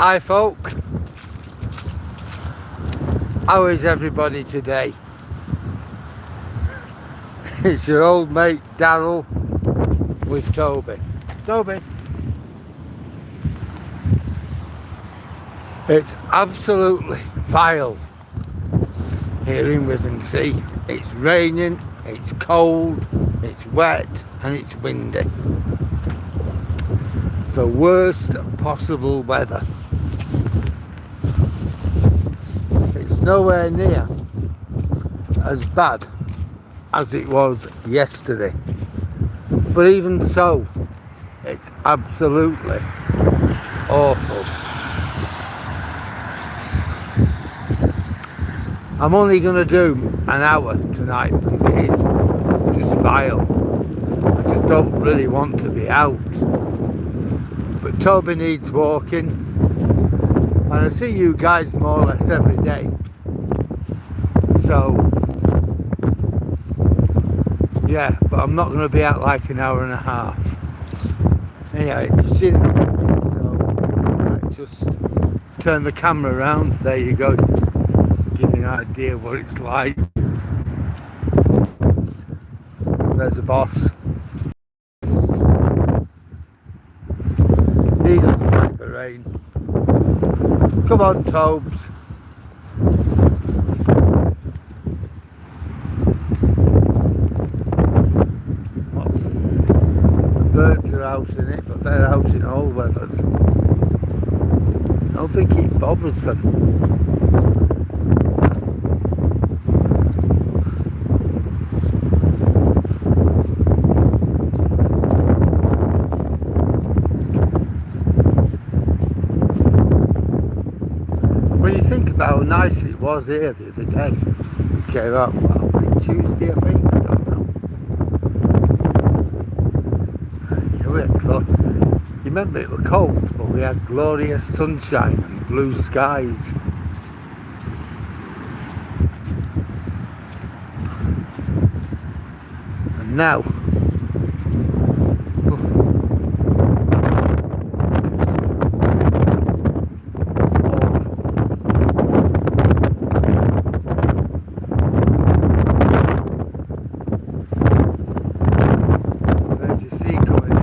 Hi folk, how is everybody today? It's your old mate Daryl with Toby. Toby, it's absolutely vile here in Withernsea. It's raining, it's cold, it's wet and it's windy. The worst possible weather. It's nowhere near as bad as it was yesterday, but even so, it's absolutely awful. I'm only going to do an hour tonight because it is just vile. I just don't really want to be out, but Toby needs walking, and I see you guys more or less every day, so yeah, but I'm not going to be out like an hour and a half. Anyway, you've seen it from me, so let's just turn the camera around. There you go, give you an idea what it's like. There's the boss. He doesn't like the rain. Come on, Tobes. Birds are out in it, but they're out in all weathers. I don't think it bothers them. When you think about how nice it was here the other day, we came out, well, Tuesday I think, I don't know. You remember it was cold, but we had glorious sunshine and blue skies. And now, there's your sea coming in.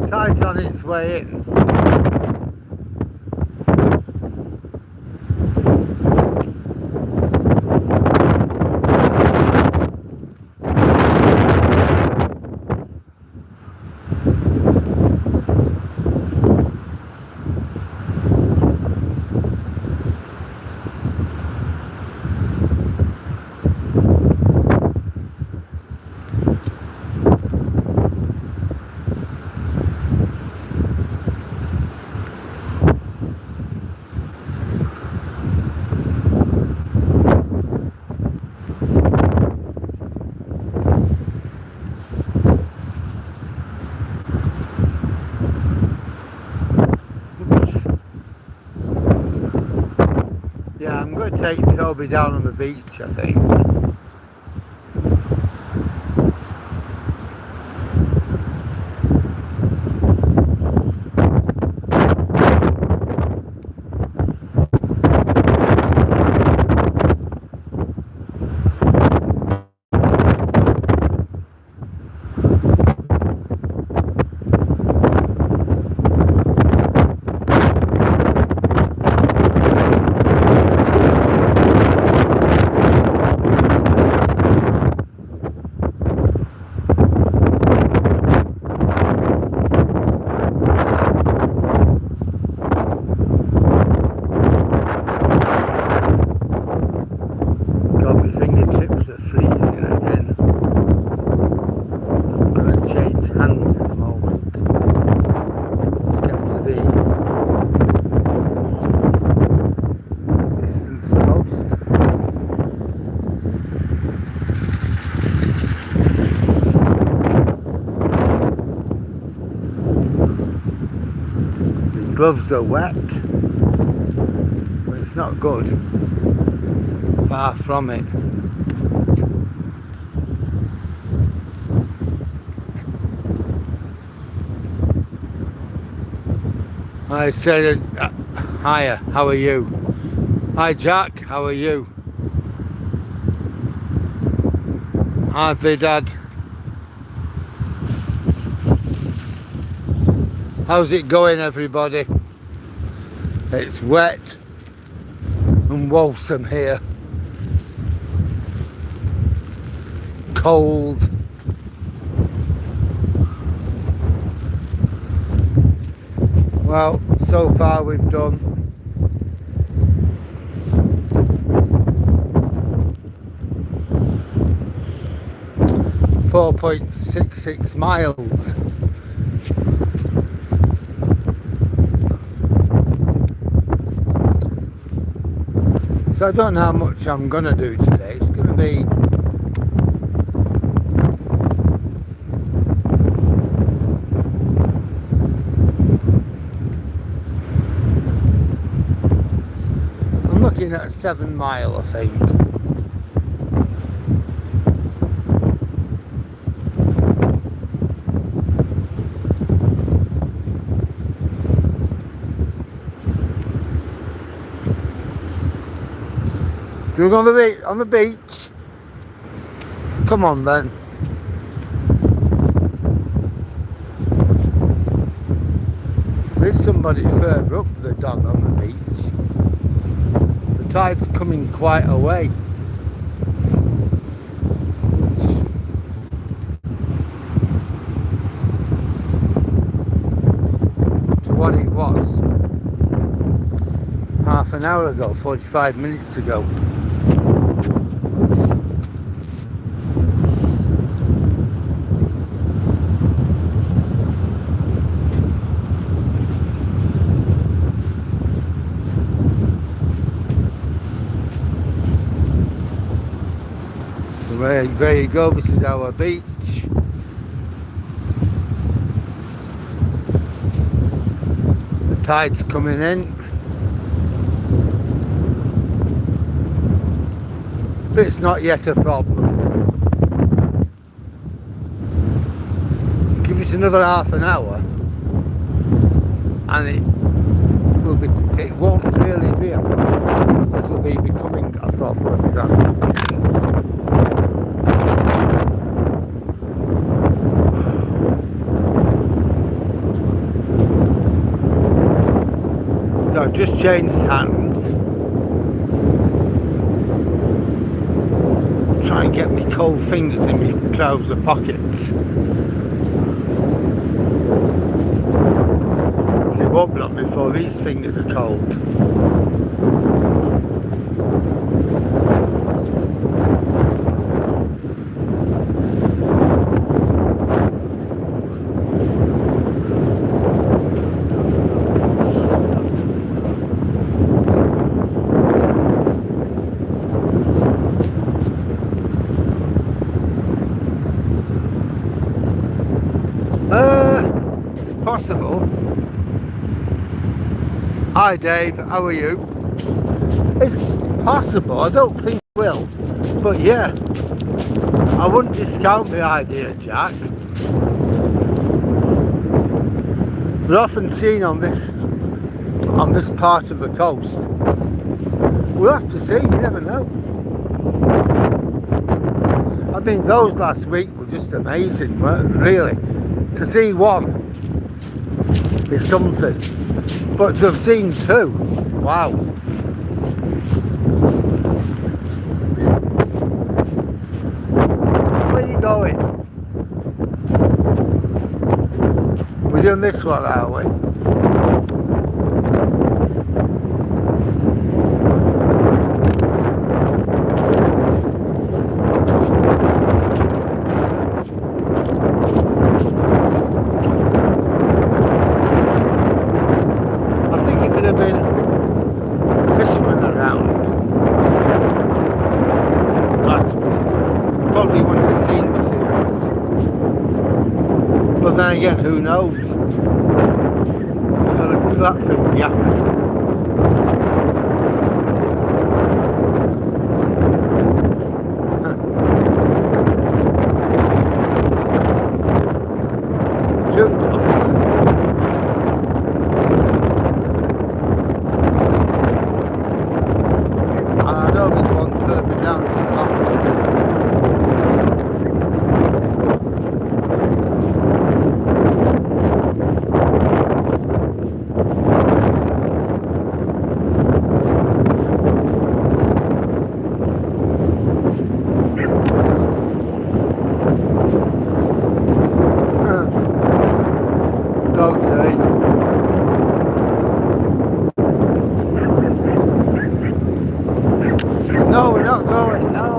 Tide's on its way in. Yeah, I'm going to take Toby down on the beach, I think. God, my fingertips are freezing again. I'm going to change hands in a moment. Let's get to the distance post. The gloves are wet, but it's not good. Far from it. I said, hiya, how are you? Hi Jack, how are you? Hi Vidad. How's it going everybody? It's wet and wholesome here. Cold. Well, so far we've done 4.66 miles. So I don't know how much I'm gonna do today. It's gonna be I'm looking at 7 mile, I think. Do we go on the beach? Come on then. There's somebody further up the dog on the beach. The tide's coming quite a way. To what it was half an hour ago, 45 minutes ago. There you go, this is our beach. The tide's coming in. But it's not yet a problem. Give it another half an hour and it won't really be a problem. It will be becoming a problem, if that makes sense. So I've just changed hands. Try and get my cold fingers in my trouser pockets. It won't be long before these fingers are cold. It's possible. Hi Dave, how are you? It's possible, I don't think it will, but yeah, I wouldn't discount the idea, Jack. We're often seen on this part of the coast. We'll have to see, you never know. I mean, those last week were just amazing, weren't they, really? To see one is something, but to have seen two, wow. Where are you going? We're doing this one, are we? But then again, who knows? Now listen to that thing, yeah. Two dogs. don't see. No, we're not going, no.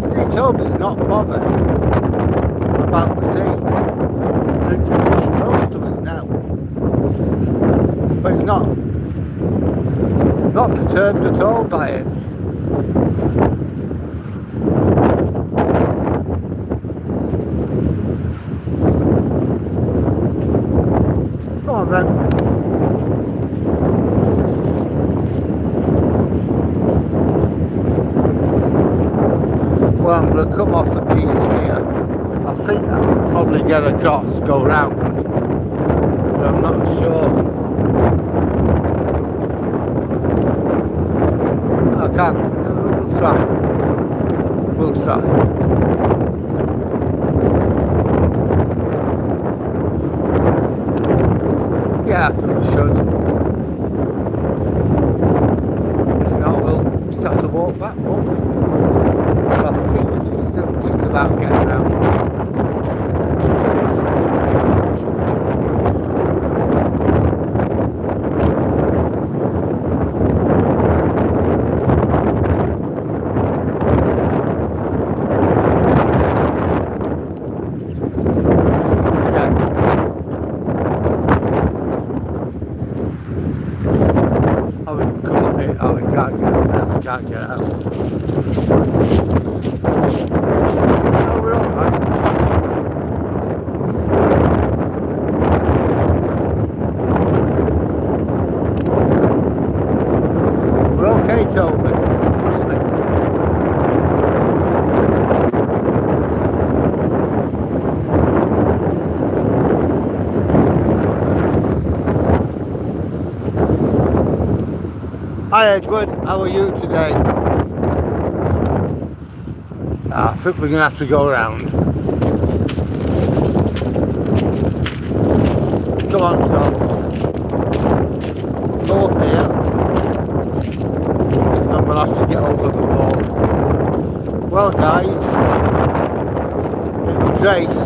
See, Toby's not bothered about the sea. It's pretty close to us now. But he's not perturbed at all by it. Come on then. Well, I'm going to come off the piece here. I think I'll probably get across, go round, but I'm not sure. I can. We'll try. We'll try. Yeah, I think we should. If not, we'll just have to walk back, won't we? But I think we can still just about get around. Can't get out. No, we're all right. We're okay, Toby. Trust me. Hi Edward, how are you today? I think we're going to have to go around. Come on, Tom. Go up here. And we'll have to get over the wall. Well guys, it was Grace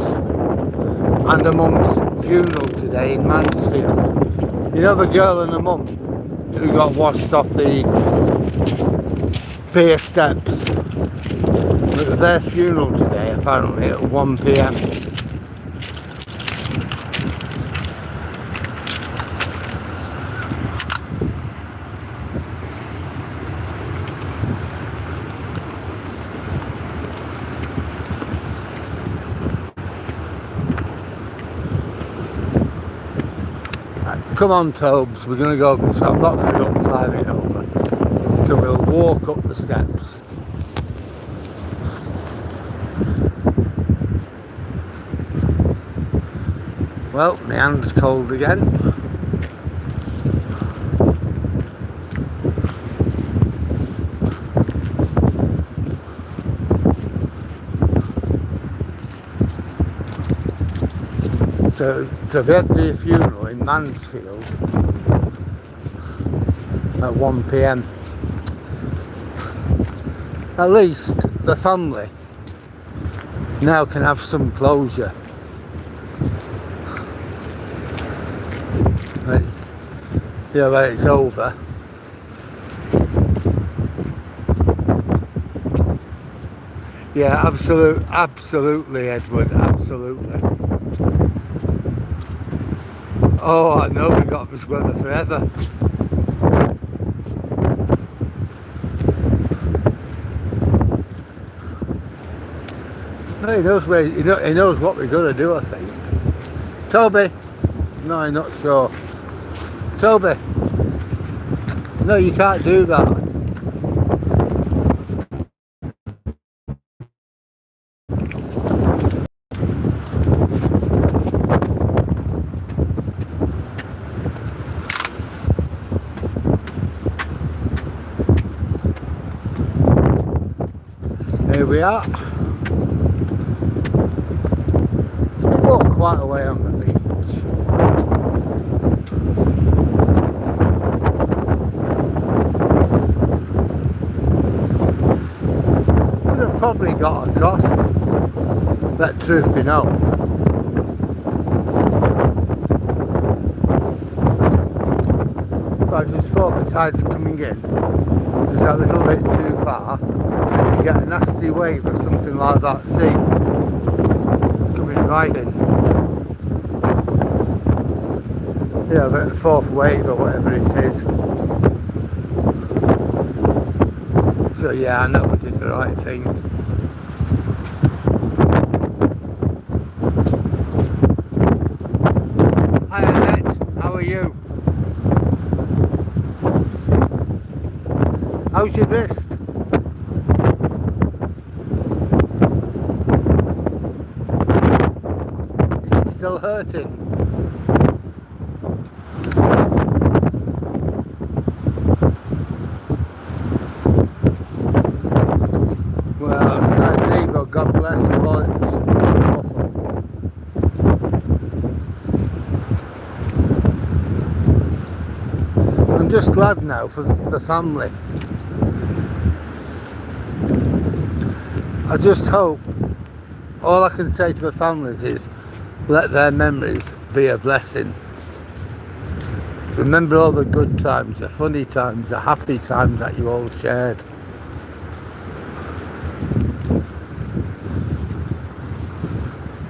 and her mum's funeral today in Mansfield. You know the girl and her mum who got washed off the pier steps? It was their funeral today, apparently at 1 PM. Come on, Tobes, we're going to go this way. I'm not going to go climbing over. So we'll walk up the steps. Well, my hand's cold again. So they had the funeral in Mansfield at 1 PM. At least the family now can have some closure. Right. You know, that it's over. Yeah, absolutely, Edward, absolutely. Oh, I know we've got this weather forever. No, he knows he knows what we're going to do, I think. Toby? No, I'm not sure. Toby? No, you can't do that. Here we are. So we walk quite a way on the beach. have probably got across, let truth be known. But I just thought the tide's coming in just a little bit too far. If you get a nasty wave or something like that, see, coming right in. Yeah, the fourth wave or whatever it is. So yeah, I know we did the right thing. Hi Annette, how are you? How's your wrist? Is it still hurting? Well, I believe, oh, God bless you all, it's just awful. I'm just glad now for the family. I just hope, all I can say to the families is, let their memories be a blessing. Remember all the good times, the funny times, the happy times that you all shared.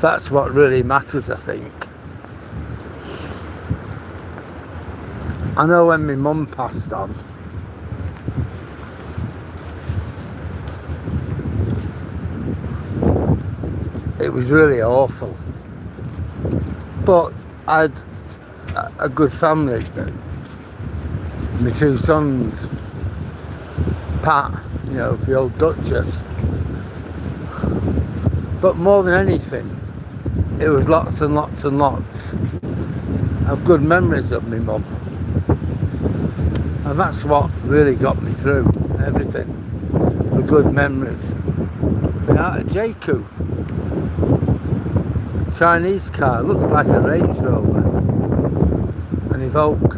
That's what really matters, I think. I know when my mum passed on, it was really awful. But I had a good family. My two sons, Pat, you know, the old Duchess. But more than anything, it was lots and lots and lots of good memories of my mum. And that's what really got me through everything. The good memories. Been out of Jaku. Chinese car, looks like a Range Rover. An Evoque.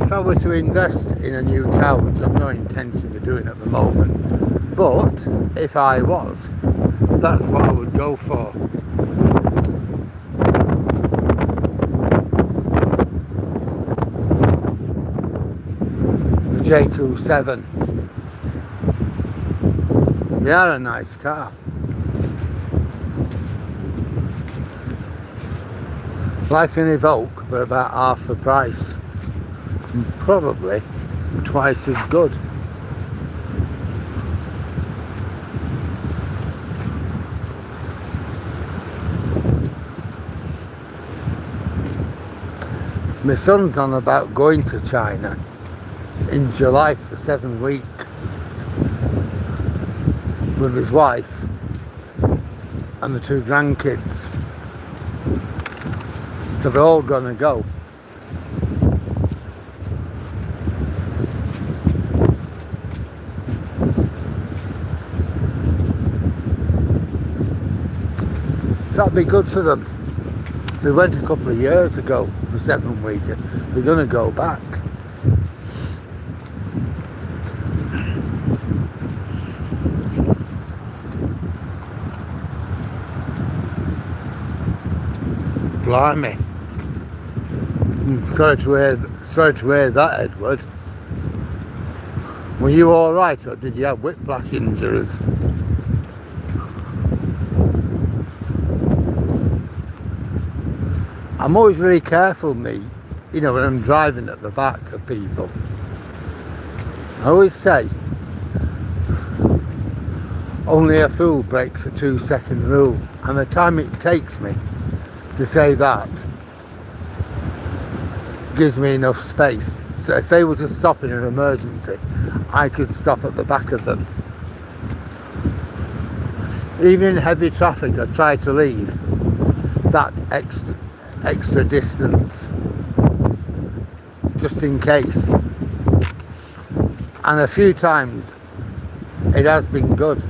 If I were to invest in a new car, which I've no intention of doing at the moment, but if I was, that's what I would go for. The Jaku 7. They are a nice car. Like an Evoque, but about half the price. And probably twice as good. My son's on about going to China in July for 7 weeks with his wife and the 2 grandkids. So they're all gonna go. So that'd be good for them. They went a couple of years ago for 7 weeks. They're gonna go back. Blimey. Sorry to hear that, Edward. Were you alright, or did you have whiplash injuries? I'm always really careful, me, you know, when I'm driving at the back of people. I always say, only a fool breaks a 2-second rule, and the time it takes me to say that gives me enough space. So if they were to stop in an emergency, I could stop at the back of them. Even in heavy traffic, I try to leave that extra distance just in case, and a few times it has been good.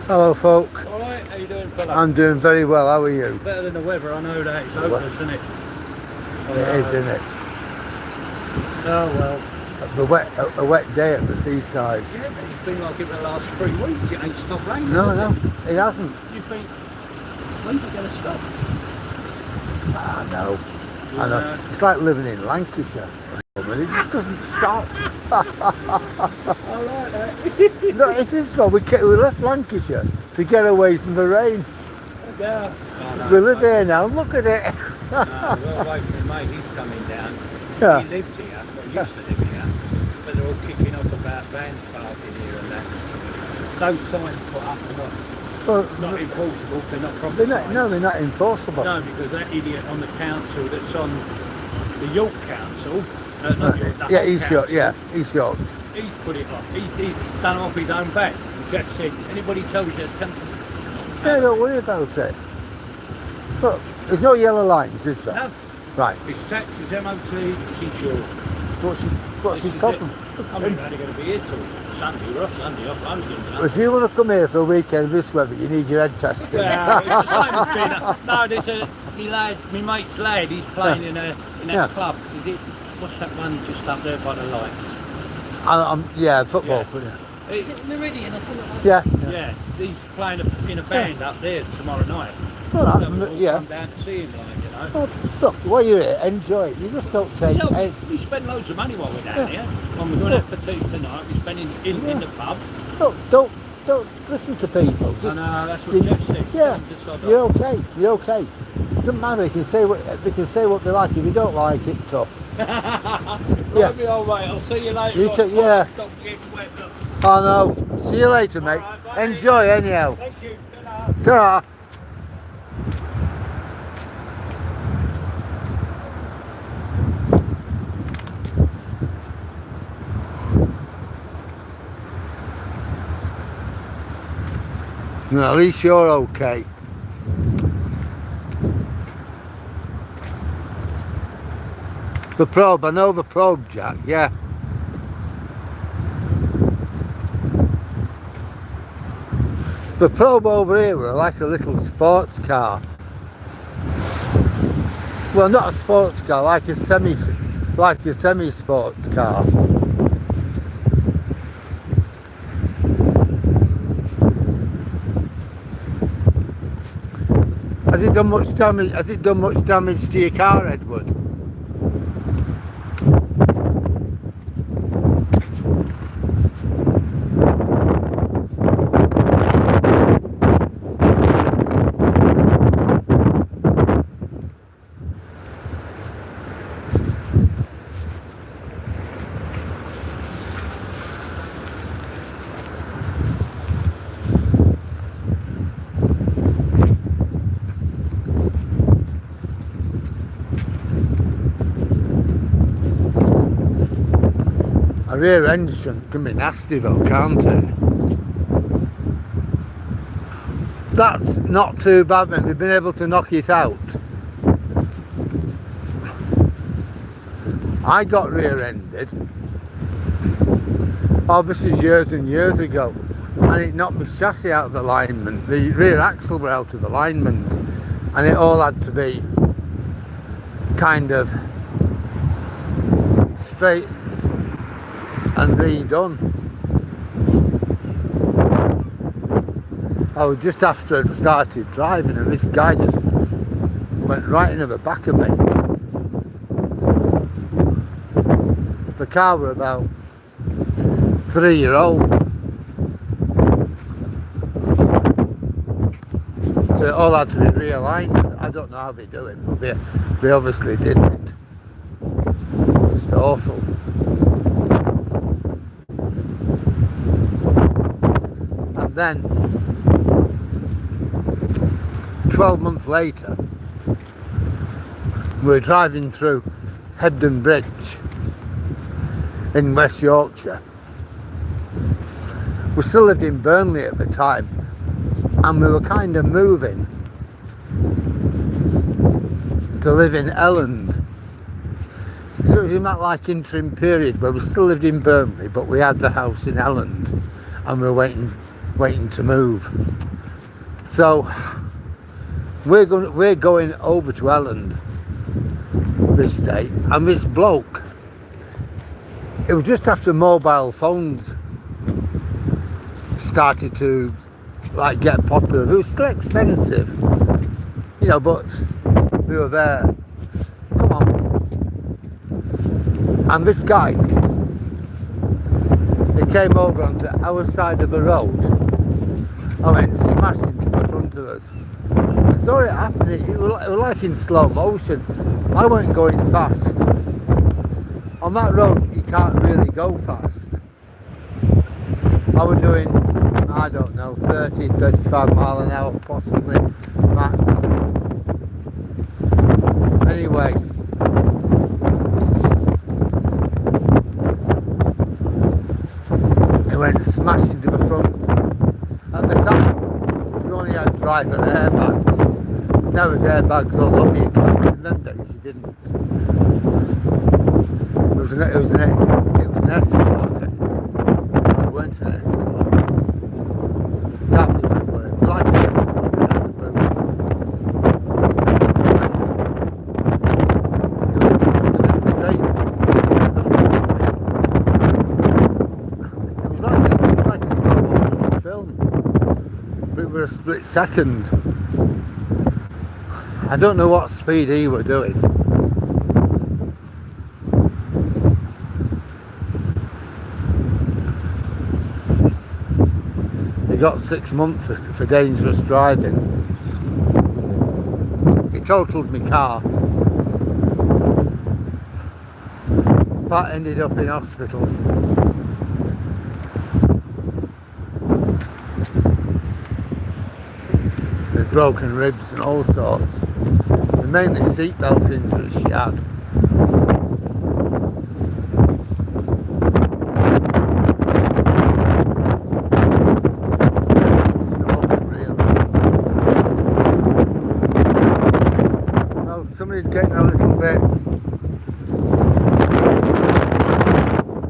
Hello, folk. Alright, how you doing, fella? I'm doing very well. How are you? Better than the weather, I know that. It's hopeless, isn't it? It is, isn't it? Oh, well. A wet day at the seaside. Yeah, but it's been like it for the last 3 weeks. It ain't stopped raining. No, it hasn't. You think, when's it going to stop? I know. I know. It's like living in Lancashire. It just doesn't stop. I like that. No, it is though. We left Lancashire to get away from the rain. Yeah. Oh, no, We live here now. Look at it. No, we're away from my mate. He's coming down. Yeah. He lives here. Well, used to live here. But they're all kicking up about vans parking here and that. Those signs put up are not enforceable. They're not proper signs. No, they're not enforceable. No, because that idiot on the council that's on the York Council, not York, the Yeah, whole he's council, short. Yeah, he's short. he's put it off. He's done it off his own back. The judge said, anybody tells you to Yeah, don't worry about it. Look, there's no yellow lines, is there? no, Right. it's tax, it's MOT, it's insured. What's his problem? I'm only going to be here till Sunday, we're off Sunday, off London. If you want to come here for a weekend of this weather, you need your head tested. Well, it's the same as being no, there's my mate's lad, he's playing in that club. Is it, what's that one just up there by the lights? Yeah, football. Yeah. Is it Meridian or something like Yeah. that? Yeah, he's playing in a band up there tomorrow night. Well, So we'll yeah. come down to see him, like, you know. Well, look, while you're here, enjoy it. You just don't take. So, we spend loads of money while we're down here. When we're going out for tea tonight, we spend in the pub. Look, don't listen to people. I know, that's what Jeff said. Yeah, you're okay. You're okay. Doesn't matter. They can say what they like. If you don't like it, tough. Yeah. Be all right. I'll see you later. Yeah. Stop getting wet, look. I know. See you later, mate. Right, enjoy anyhow. Thank you. Ta-ra. Ta-ra. No, at least you're okay. The probe, I know the probe, Jack, yeah. The probe over here were like a little sports car. Well, not a sports car, like a semi-sports car. Has it done much damage? Has it done much damage to your car, Edward? A rear end shunt can be nasty though, can't it? That's not too bad then, we've been able to knock it out. I got rear-ended, oh this is years and years ago, and it knocked my chassis out of alignment, the rear axle were out of alignment, and it all had to be kind of straight and redone. I was just after I'd started driving and this guy just went right into the back of me. The car were about 3-year-old. So it all had to be realigned. I don't know how they do it, but they obviously did it. It's awful. And then 12 months later we were driving through Hebden Bridge in West Yorkshire. We still lived in Burnley at the time and we were kind of moving to live in Elland. So it was in that like interim period where we still lived in Burnley but we had the house in Elland and we were waiting waiting to move. So we're going over to Elland this day, and this bloke, it was just after mobile phones started to like get popular. It was still expensive, you know, but we were there. Come on. And this guy, he came over onto our side of the road and went smashed into the front of us. I saw it happening. It was like in slow motion. I wasn't going fast. On that road, you can't really go fast. I was doing, I don't know, 30, 35 mile an hour possibly, max. Anyway, it went smashing to the front. At the time, you only had driver airbags. Now there's airbags all over your car. In them days, you didn't. It was an Escort. It weren't an Escort. Can't think what it was. Like an Escort behind the boot. It went straight into the front of me. It was like a slow motion film. But it was a split second. I don't know what speed he were doing. He got 6 months for dangerous driving. He totaled my car. Pat ended up in hospital. With broken ribs and all sorts. And mainly seatbelt injuries she had. Just awful, really. Well, somebody's getting a little bit.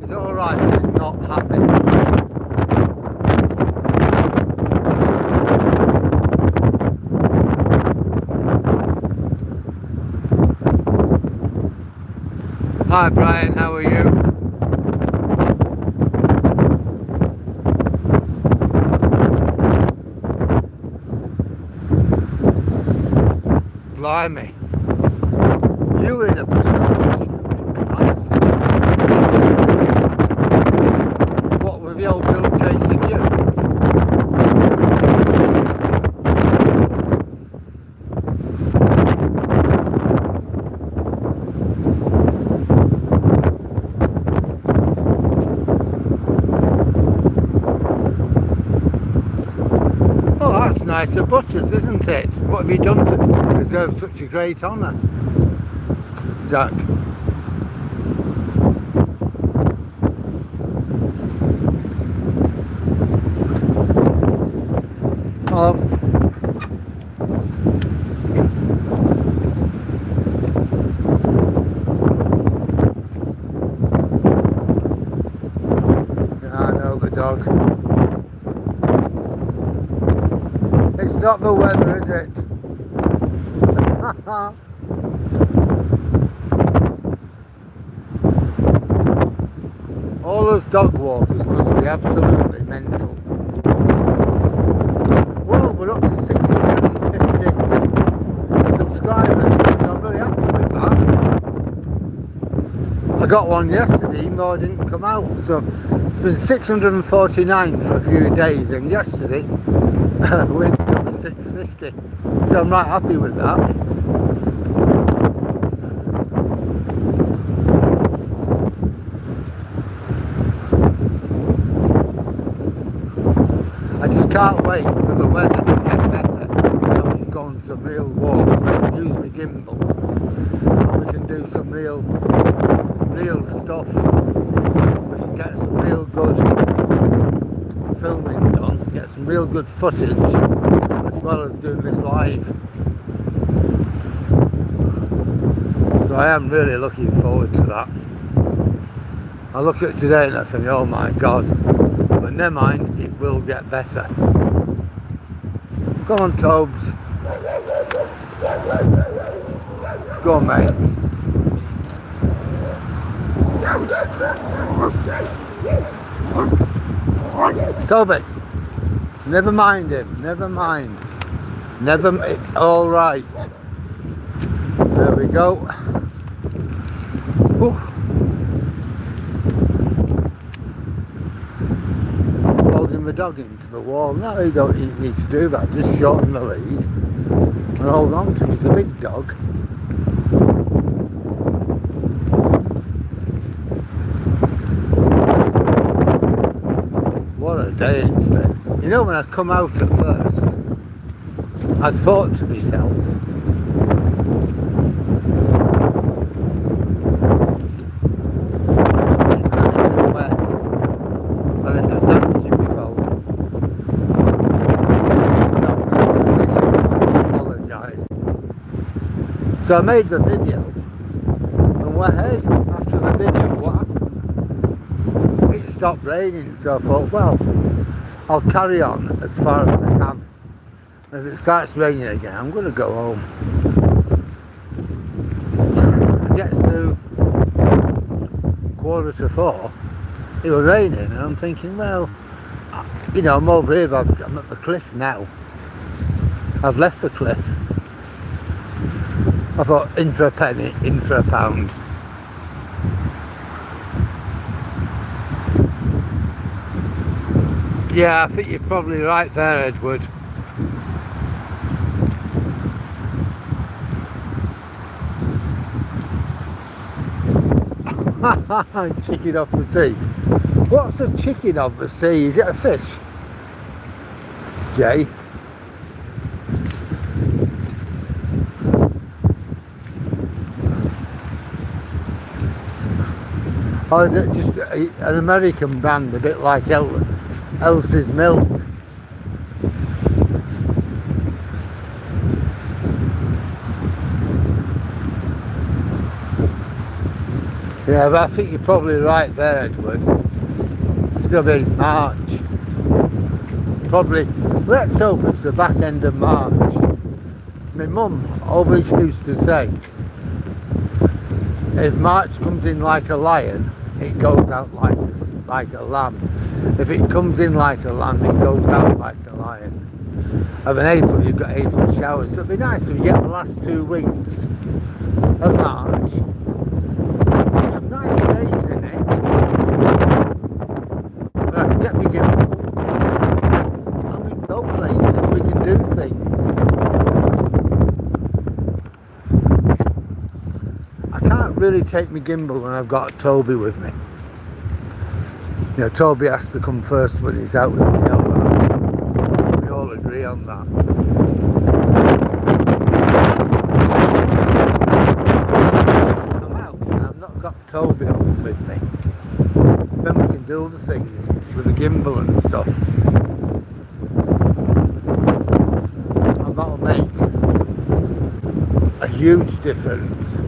He's alright, but he's not happy. Hi Brian, how are you? Blimey. You were in a police station. Christ. What, with the old Bill chasing you? That's nicer butters, isn't it? What have you done to deserve such a great honour, Jack? Oh. Yeah, I know the dog. It's not the weather, is it? All those dog walkers must be absolutely mental. Well, we're up to 650 subscribers, so I'm really happy with that. I got one yesterday, even though I didn't come out. So it's been 649 for a few days, and yesterday we ended up with 650. So I'm right happy with that. I just can't wait for the weather to get better and we can go on some real walks. I can use my gimbal and we can do some real stuff. We can get some real good filming done, get some real good footage as well as doing this live. So I am really looking forward to that. I look at it today and I think, oh my God, But never mind, it will get better. Come on, Tobes. Go on, mate. Toby, never mind him, never mind. It's all right. There we go. Whew. Holding the dog into the wall. No, you don't need to do that. Just shorten the lead and hold on to him. He's a big dog. What a day it's been. You know, when I come out at first, I thought to myself, it's going to be too wet. I ended up damaging my phone. So I'm going to apologise. So I made the video, and well, hey, after the video, what happened? It stopped raining, so I thought, well, I'll carry on as far as I can. If it starts raining again, I'm going to go home. It gets to 3:45, it was raining, and I'm thinking, well, you know, I'm over here, but I'm at the cliff now. I've left the cliff. I thought, in for a penny, in for a pound. Yeah, I think you're probably right there, Edward. Chicken off the sea. What's a chicken off the sea? Is it a fish? Jay? Or is it just an American brand, a bit like Elsie's Milk? Yeah, but I think you're probably right there, Edward. It's going to be March. Probably, let's hope it's the back end of March. My mum always used to say, if March comes in like a lion, it goes out like a lamb. If it comes in like a lamb, it goes out like a lion. And in April, you've got April showers. So it'd be nice if you get the last 2 weeks of March. Some nice days in it. But I can get me gimbal. And we can go places, we can do things. I can't really take my gimbal when I've got Toby with me. You know, Toby has to come first when he's out with me, you know that. We all agree on that. If I'm out and I've not got Toby on with me, then we can do other things with the gimbal and stuff. And that'll make a huge difference.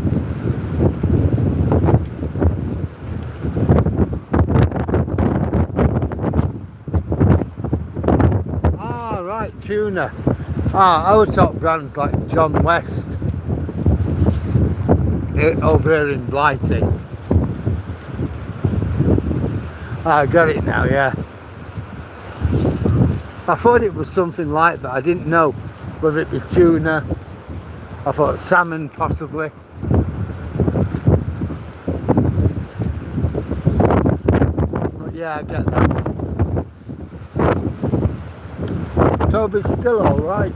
Tuna. Our top brands like John West over here in Blighty. I got it now, yeah. I thought it was something like that. I didn't know whether it be tuna. I thought salmon possibly. But yeah, I get that. Toby's still alright.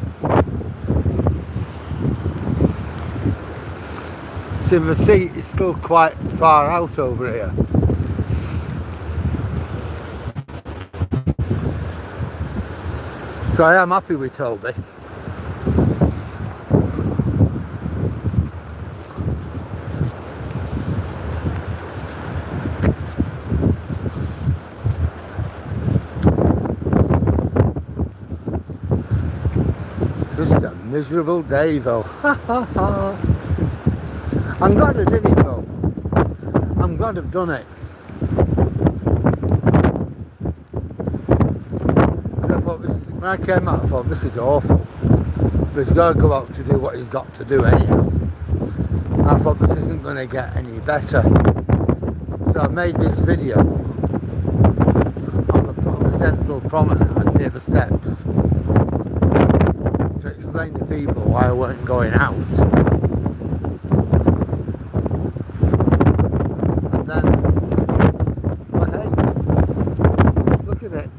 See, the sea is still quite far out over here. So I am happy with Toby. Just a miserable day though. I'm glad I did it though. I'm glad I've done it. thought when I came out, I thought this is awful. But he's got to go out to do what he's got to do anyhow. I thought this isn't going to get any better. So I made this video on the central promenade near the steps to explain to people why I weren't going out. And then, well, hey, look at it.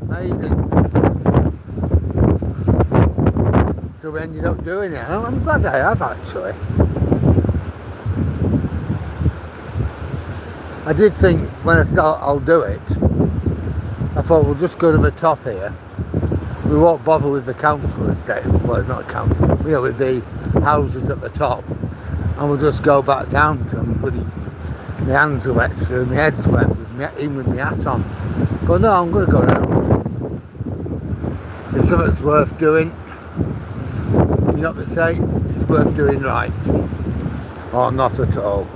Amazing. So we ended up doing it. I'm glad I have actually. I did think when I thought I'll do it, I thought we'll just go to the top here. We won't bother with the council estate, well not council, you know, with the houses at the top, and we'll just go back down because my hands are wet through, my head's wet, even with my hat on. But no, I'm going to go round. If something's worth doing, you know what they say, it's worth doing right, or not at all.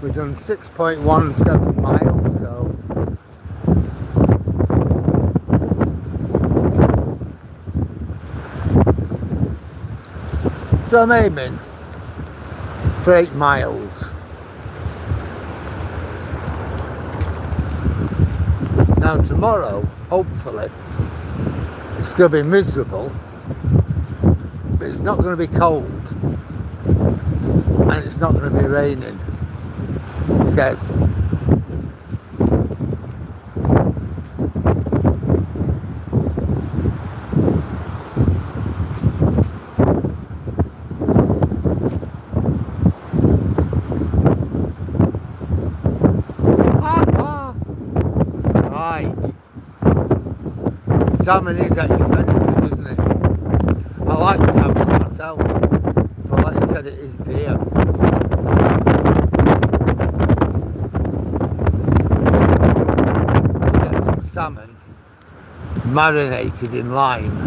We've done 6.17 miles, so I'm aiming for 8 miles. Now tomorrow, hopefully, it's going to be miserable, but it's not going to be cold, and it's not going to be raining. He says. Right. Salmon is expensive, isn't it? I like salmon myself, but like you said, it is dear. Salmon marinated in lime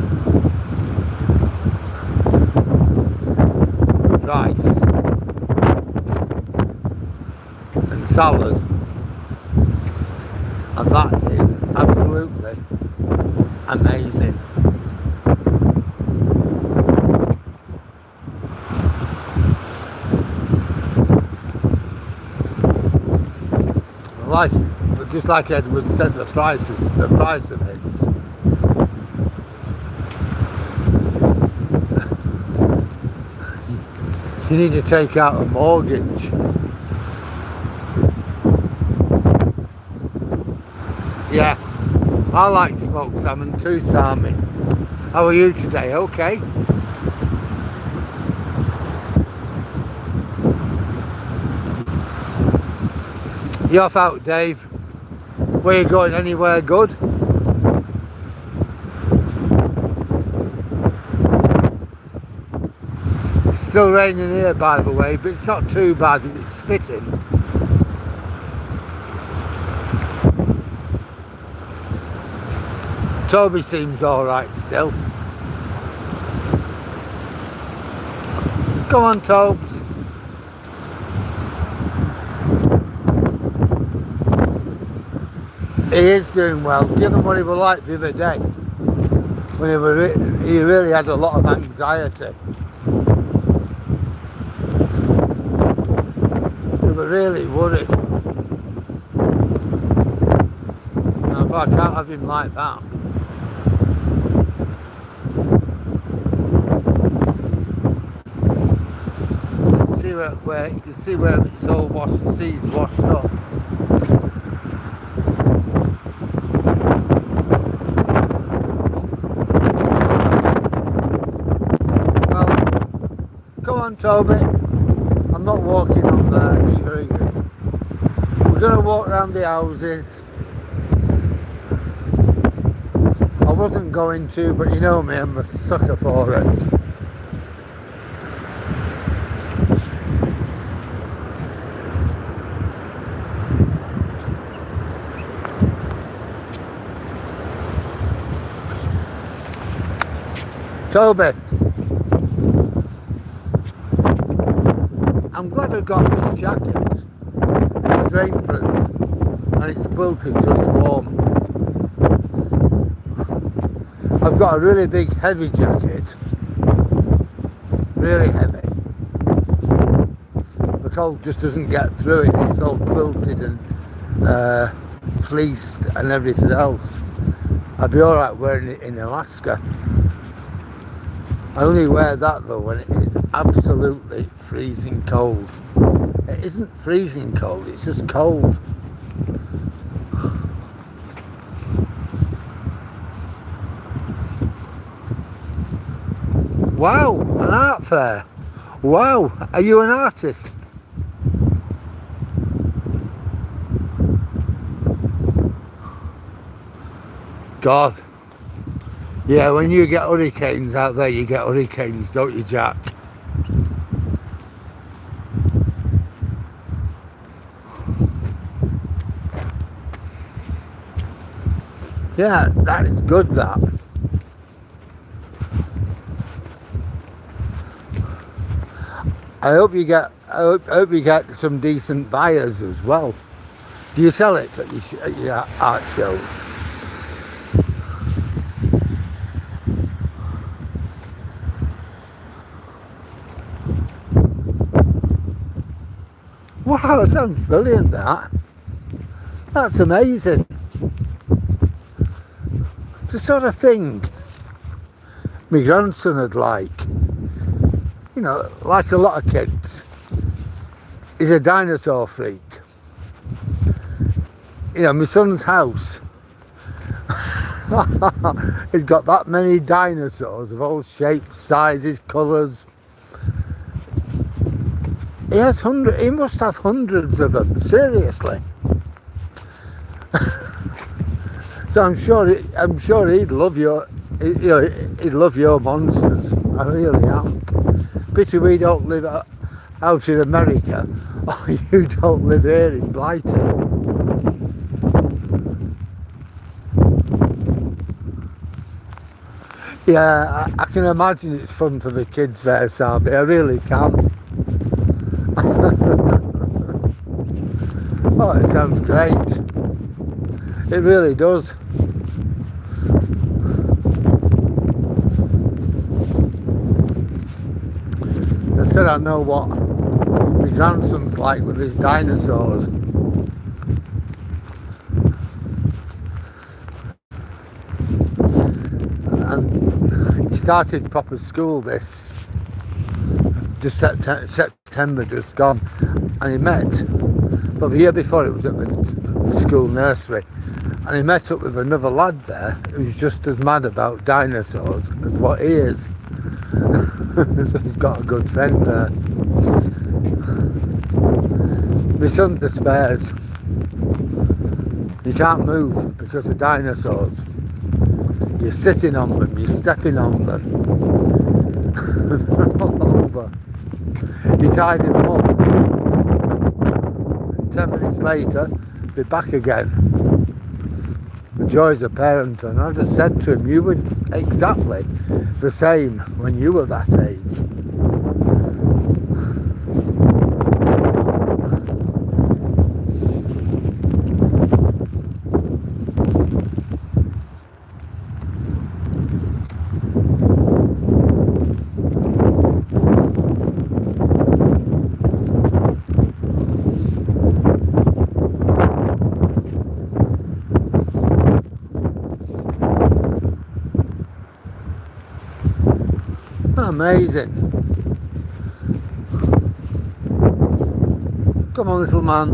with rice and salad, and that is absolutely amazing. I like it. Just like Edward said, the price of it. You need to take out a mortgage. Yeah, I like smoked salmon too, Sammy. How are you today? Okay. You off out, Dave? Where you going? Anywhere good? It's still raining here, by the way, but it's not too bad. It's spitting. Toby seems alright still. Come on, Tobes. He is doing well, given what he was like the other day, when he really had a lot of anxiety. He was really worried. Now, if I can't have him like that. You can see where it's all washed, the sea's washed up. Come on, Toby. I'm not walking on there, neither are you. We're going to walk around the houses. I wasn't going to, but you know me, I'm a sucker for it. Toby, I'm glad I got this jacket. It's rainproof and it's quilted so it's warm. I've got a really big heavy jacket, really heavy. The cold just doesn't get through it, it's all quilted and fleeced and everything else. I'd be alright wearing it in Alaska. I only wear that though when it is absolutely freezing cold. It isn't freezing cold, it's just cold. Wow, an art fair. Wow, are you an artist? God. Yeah, when you get hurricanes out there, you get hurricanes, don't you, Jack? Yeah, that is good, that. I hope you get some decent buyers as well. Do you sell it at your art shows? Wow, that sounds brilliant, that. That's amazing. It's the sort of thing my grandson would like. You know, like a lot of kids. He's a dinosaur freak. You know, my son's house. He's got that many dinosaurs of all shapes, sizes, colours. He must have hundreds of them, seriously. So I'm sure he'd love he'd love your monsters. I really am. Pity we don't live out in America, or you don't live here in Blighton. Yeah, I can imagine it's fun for the kids there, Sabi. I really can. Oh, it sounds great. It really does. I said I know what my grandson's like with his dinosaurs. And he started proper school this just September just gone, and he met, but the year before it was at the school nursery, and he met up with another lad there who's just as mad about dinosaurs as what he is. So he's got a good friend there. My son despairs. You can't move because of dinosaurs. You're sitting on them, you're stepping on them. They're all over. You tied him up. And 10 minutes later, they're back again. The joys of parenting. I just said to him, you were exactly the same when you were that age. Amazing. Come on, little man.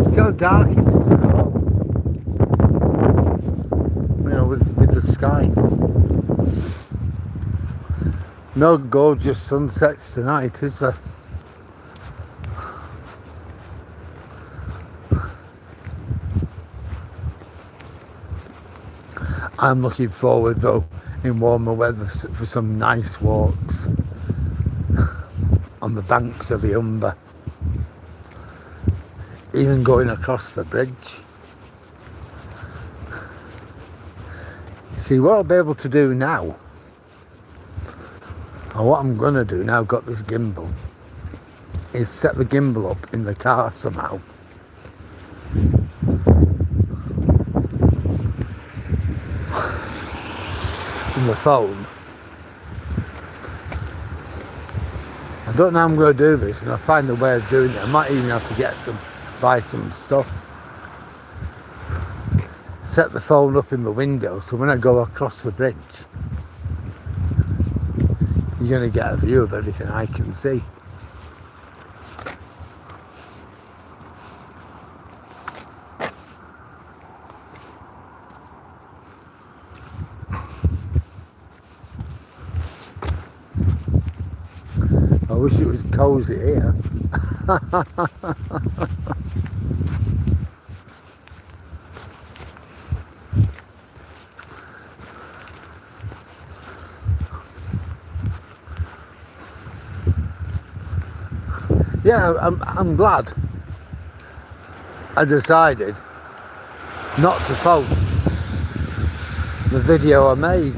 Look how dark it is as well. You know, with the sky. No gorgeous sunsets tonight, is there? I'm looking forward though in warmer weather for some nice walks on the banks of the Humber, even going across the bridge. See, what I'll be able to do now, or what I'm going to do now I've got this gimbal, is set the gimbal up in the car somehow. In the phone. I don't know how I'm going to do this. I'm going to find a way of doing it. I might even have to buy some stuff. Set the phone up in the window so when I go across the bridge, you're going to get a view of everything I can see. I wish it was cosy here. Yeah, I'm glad I decided not to post the video I made.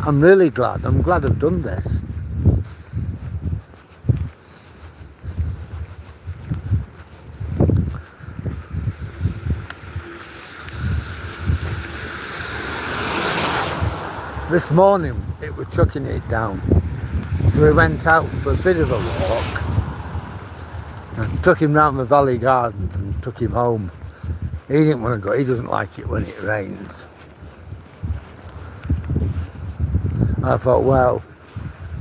I'm really glad. I'm glad I've done this. This morning it was chucking it down. So we went out for a bit of a walk and took him round the Valley Gardens and took him home. He didn't want to go, he doesn't like it when it rains. And I thought, well,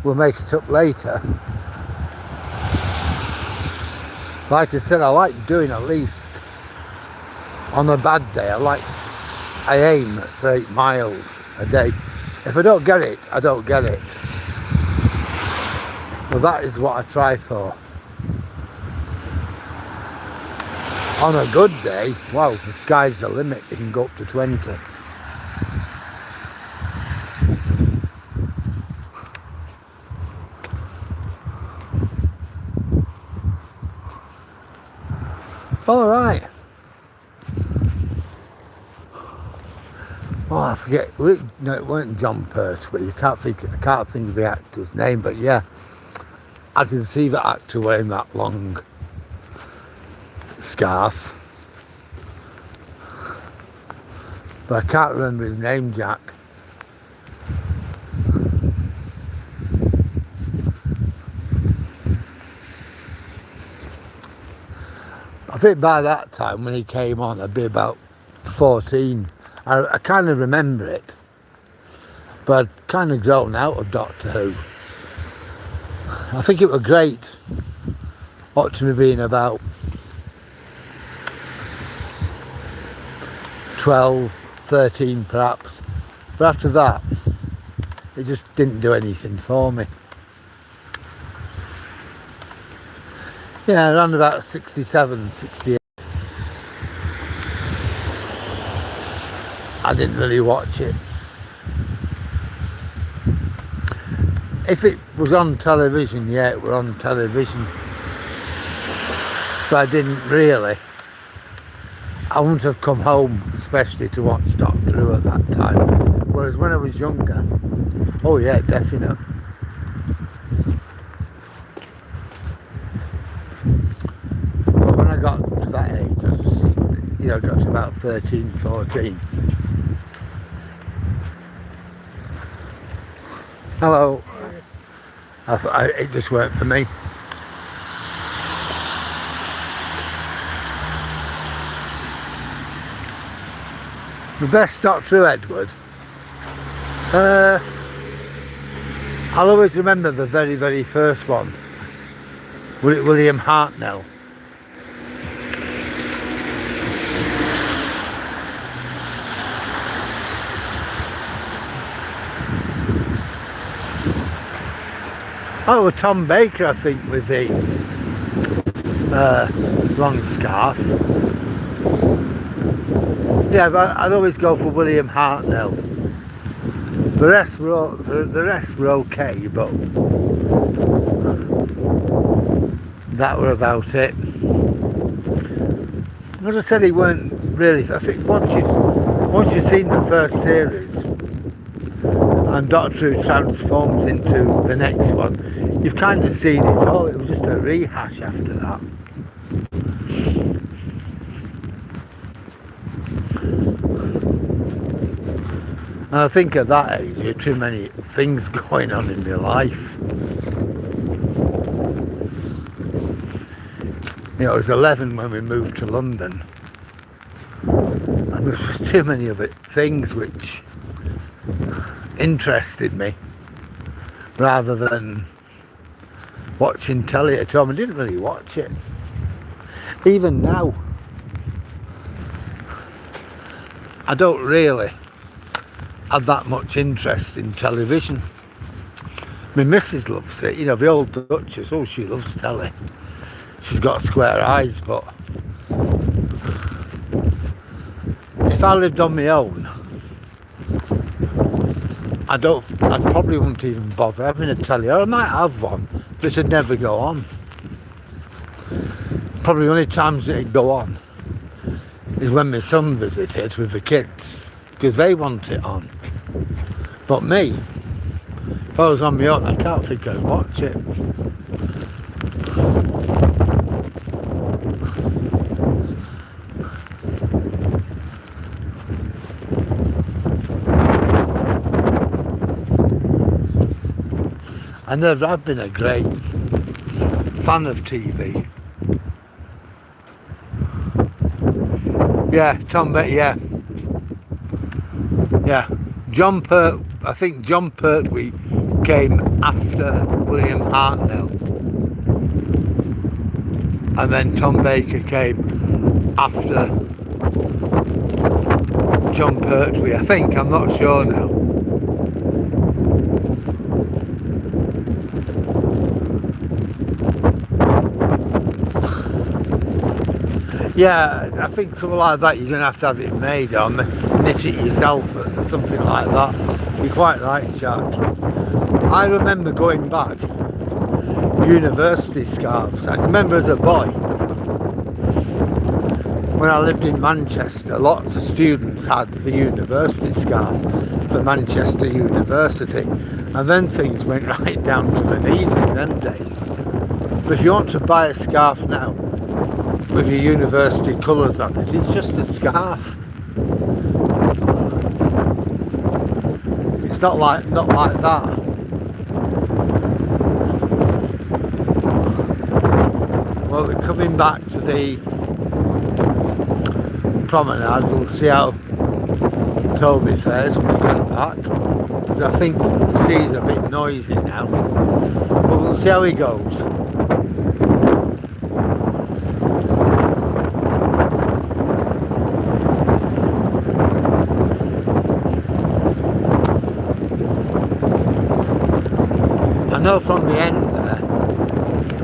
we'll make it up later. Like I said, I like doing at least, on a bad day, I aim for 8 miles a day. If I don't get it, I don't get it. Well, that is what I try for. On a good day, wow, the sky's the limit. It can go up to 20. All right. Oh, I forget. No, it weren't John Pertwee. I can't think of the actor's name, but yeah, I can see the actor wearing that long scarf. But I can't remember his name, Jack. I think by that time when he came on, I'd be about 14. I kind of remember it, but I'd kind of grown out of Doctor Who. I think it was great up to me being about 12, 13 perhaps, but after that it just didn't do anything for me. Yeah, around about 67, 68 I didn't really watch it. If it was on television, yeah, it was on television. But I didn't really. I wouldn't have come home especially to watch Doctor Who at that time. Whereas when I was younger, oh yeah, definite. But when I got to that age, I just, got to about 13, 14. Hello. It just worked for me. The best Doctor Who, Edward? I'll always remember the very, very first one. William Hartnell. Oh, Tom Baker, I think, with the long scarf. Yeah, but I'd always go for William Hartnell. The rest were okay, but that were about it. As I said, he weren't really. I think once you once you've seen the first series and Doctor Who transforms into the next one, you've kind of seen it all. It was just a rehash after that. And I think at that age, there are too many things going on in my life. You know, I was 11 when we moved to London. And there was just too many of it, things which interested me, rather than watching telly at home. I didn't really watch it. Even now, I don't really have that much interest in television. My missus loves it, you know, the old Duchess, oh, she loves telly. She's got square eyes, but if I lived on my own, I probably wouldn't even bother having a telly, or I might have one, but it'd never go on. Probably the only times it'd go on is when my son visited with the kids, because they want it on. But me, if I was on my own, I can't think I'd watch it. I never have been a great fan of TV. Yeah, Tom Betty, yeah. Yeah. I think John Pertwee came after William Hartnell. And then Tom Baker came after John Pertwee, I think, I'm not sure now. Yeah, I think something like that, you're going to have it made or knit it yourself or something like that. You're quite right, Jack. I remember going back, university scarves. I remember as a boy, when I lived in Manchester, lots of students had the university scarf for Manchester University, and then things went right down to the knees in them days. But if you want to buy a scarf now with your university colours on it, it's just a scarf. It's not like that. Well, we're coming back to the promenade. We'll see how Toby fares when we get back. I think the sea's a bit noisy now, but we'll see how he goes. I know from the end there,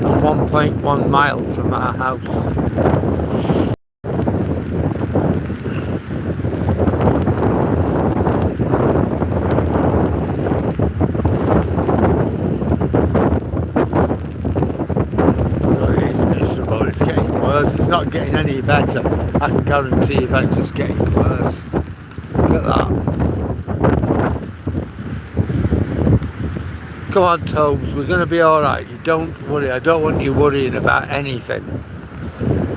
I'm 1.1 mile from our house. Oh, it is miserable, it's getting worse, it's not getting any better. I can guarantee you that it's just getting worse. Look at that. Come on, Tobes, we're going to be alright. You don't worry. I don't want you worrying about anything.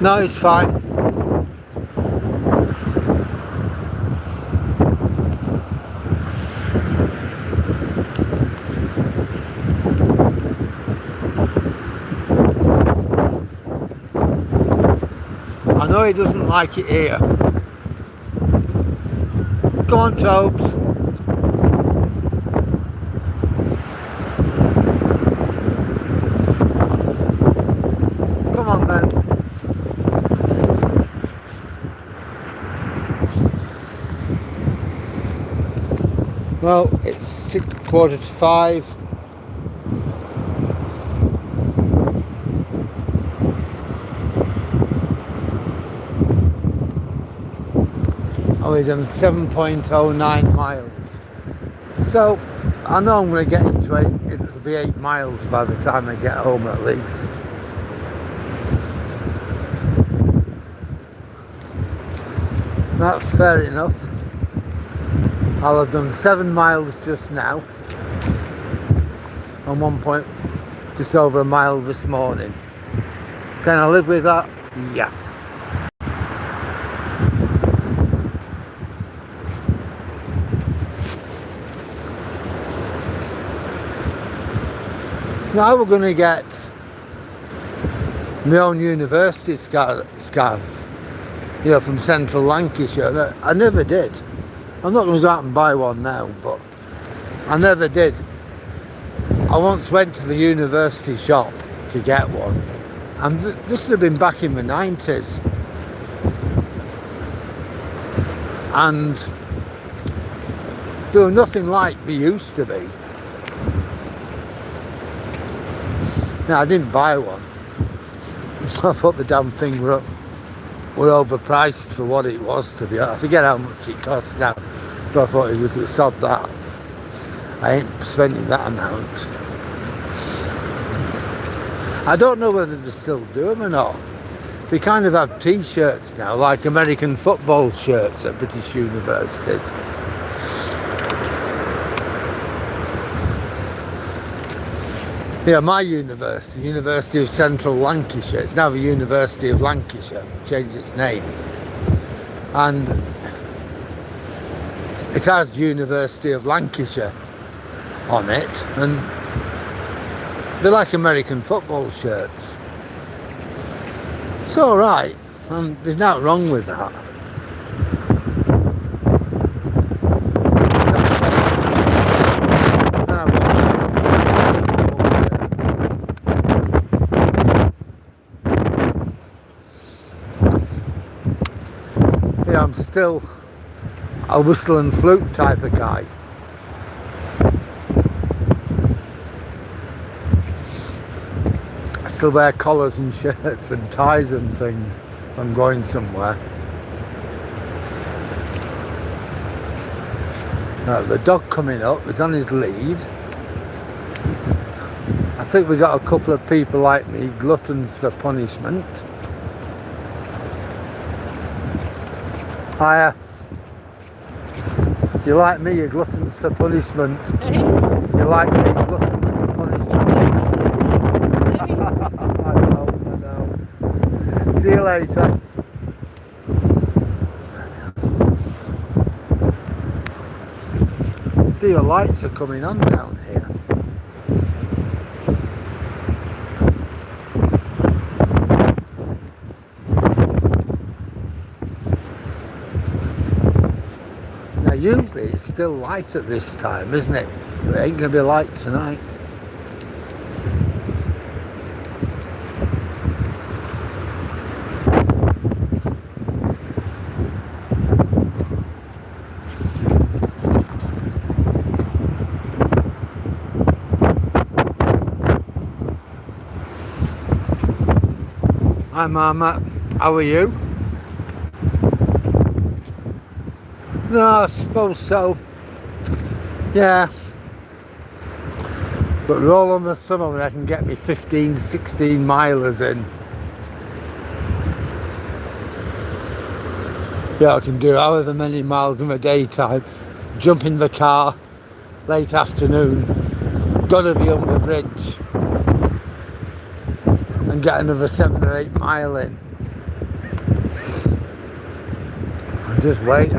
No, it's fine. I know he doesn't like it here. Come on, Tobes. Come on then. Well, it's 4:45. Oh, we've done 7.09 miles. So I know I'm going to get into it. It'll be 8 miles by the time I get home at least. That's fair enough. I'll have done 7 miles just now, and 1 point, just over a mile this morning. Can I live with that? Yeah. Now we're going to get my own university scarf, you know, from central Lancashire. I never did. I'm not going to go out and buy one now, but I never did. I once went to the university shop to get one, and this would have been back in the 90s. And they were nothing like they used to be. Now, I didn't buy one. I thought the damn thing were overpriced for what it was, to be honest. I forget how much it cost now, but I thought we could sod that. I ain't spending that amount. I don't know whether they still do them or not. They kind of have t-shirts now, like American football shirts at British universities. Yeah, my university, University of Central Lancashire, it's now the University of Lancashire, changed its name. And it has University of Lancashire on it, and they're like American football shirts. It's alright, and there's nothing wrong with that. Yeah, I'm still a whistle and flute type of guy. I still wear collars and shirts and ties and things if I'm going somewhere. Now, the dog coming up is on his lead. I think we got a couple of people like me, gluttons for punishment. Hiya. You like me, you're gluttons for punishment. You like me, gluttons for punishment. I know. See you later. See, the lights are coming on down here. Now, usually it's still light at this time, isn't it? But it ain't going to be light tonight. Hi Mama, how are you? No, I suppose so. Yeah. But roll on the summer when I can get me 15, 16 milers in. Yeah, I can do however many miles in the daytime. Jump in the car, late afternoon, gotta be on the bridge. And get another 7 or 8 mile in. I'm just waiting